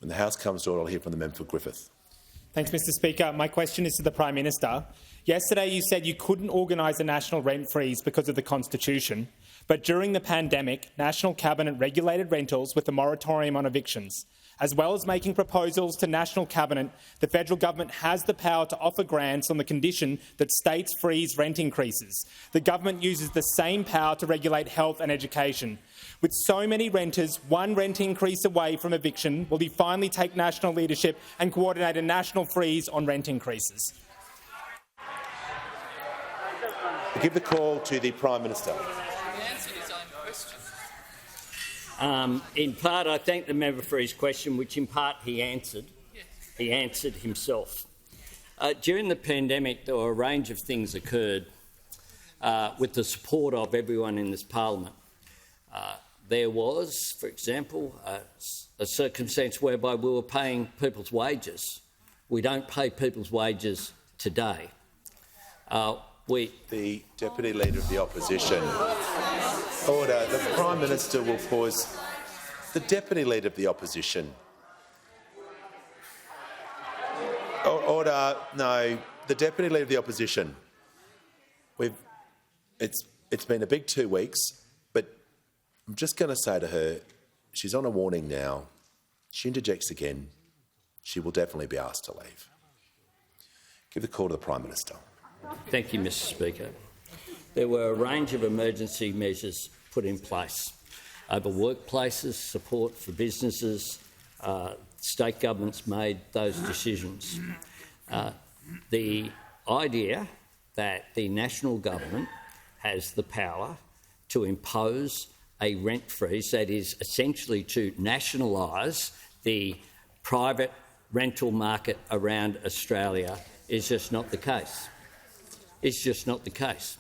The House comes to order. I'll hear from the member for Griffith. Thanks, Mr Speaker. My question is to the Prime Minister. Yesterday you said you couldn't organise a national rent freeze because of the Constitution, but during the pandemic, National Cabinet regulated rentals with a moratorium on evictions. As well as making proposals to National Cabinet, the federal government has the power to offer grants on the condition that states freeze rent increases. The government uses the same power to regulate health and education. With so many renters one rent increase away from eviction, will he finally take national leadership and coordinate a national freeze on rent increases? I give the call to the Prime Minister. In part, I thank the member for his question, which in part he answered. He answered himself. During the pandemic, there were a range of things occurred with the support of everyone in this parliament. There was, for example, a circumstance whereby we were paying people's wages. We don't pay people's wages today. The Deputy Leader of the Opposition. Order. The Prime Minister will pause. The Deputy Leader of the Opposition. Order. No. The Deputy Leader of the Opposition. It's been a big 2 weeks, but I'm just going to say to her, she's on a warning now. She interjects again, she will definitely be asked to leave. Give the call to the Prime Minister. Thank you, Mr Speaker. There were a range of emergency measures put in place over workplaces, support for businesses. State governments made those decisions. The idea that the national government has the power to impose a rent freeze, that is essentially to nationalise the private rental market around Australia, is just not the case. It's just not the case.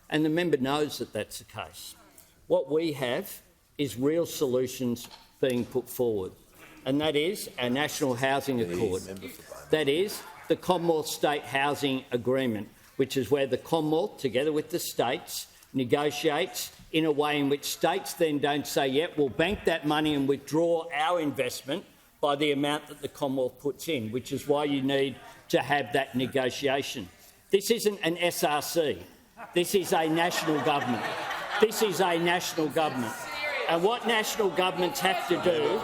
And the member knows that that's the case. What we have is real solutions being put forward, and that is our National Housing Accord. That is the Commonwealth State Housing Agreement, which is where the Commonwealth, together with the states, negotiates in a way in which states then don't say, yep, we'll bank that money and withdraw our investment by the amount that the Commonwealth puts in, which is why you need to have that negotiation. This isn't an SRC. This is a national government. This is a national government. And what national governments have to do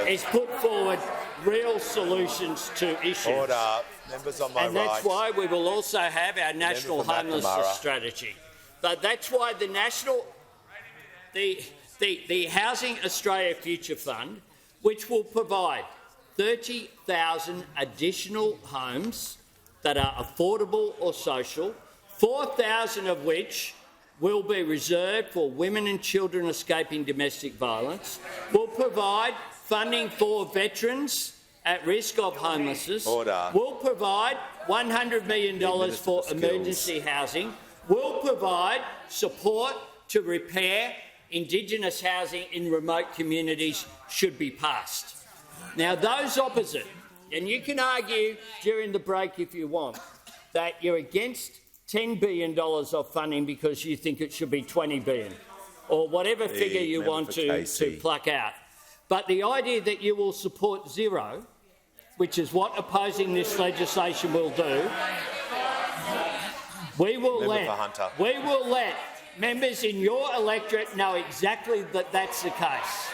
is put forward real solutions to issues. Order. Members on my and that's why we will also have our national homelessness strategy. But that's why the Housing Australia Future Fund, which will provide 30,000 additional homes that are affordable or social, 4,000 of which will be reserved for women and children escaping domestic violence, will provide funding for veterans at risk of homelessness, will provide $100 million for emergency housing, will provide support to repair Indigenous housing in remote communities should be passed. Now, those opposite, and you can argue during the break if you want, that you're against $10 billion of funding because you think it should be $20 billion, or whatever figure you want to pluck out. But the idea that you will support zero, which is what opposing this legislation will do, we will let members in your electorate know exactly that that's the case.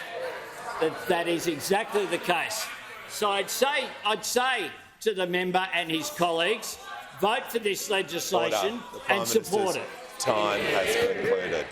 That is exactly the case. So I'd say to the member and his colleagues, vote for this legislation and support it. Time has concluded.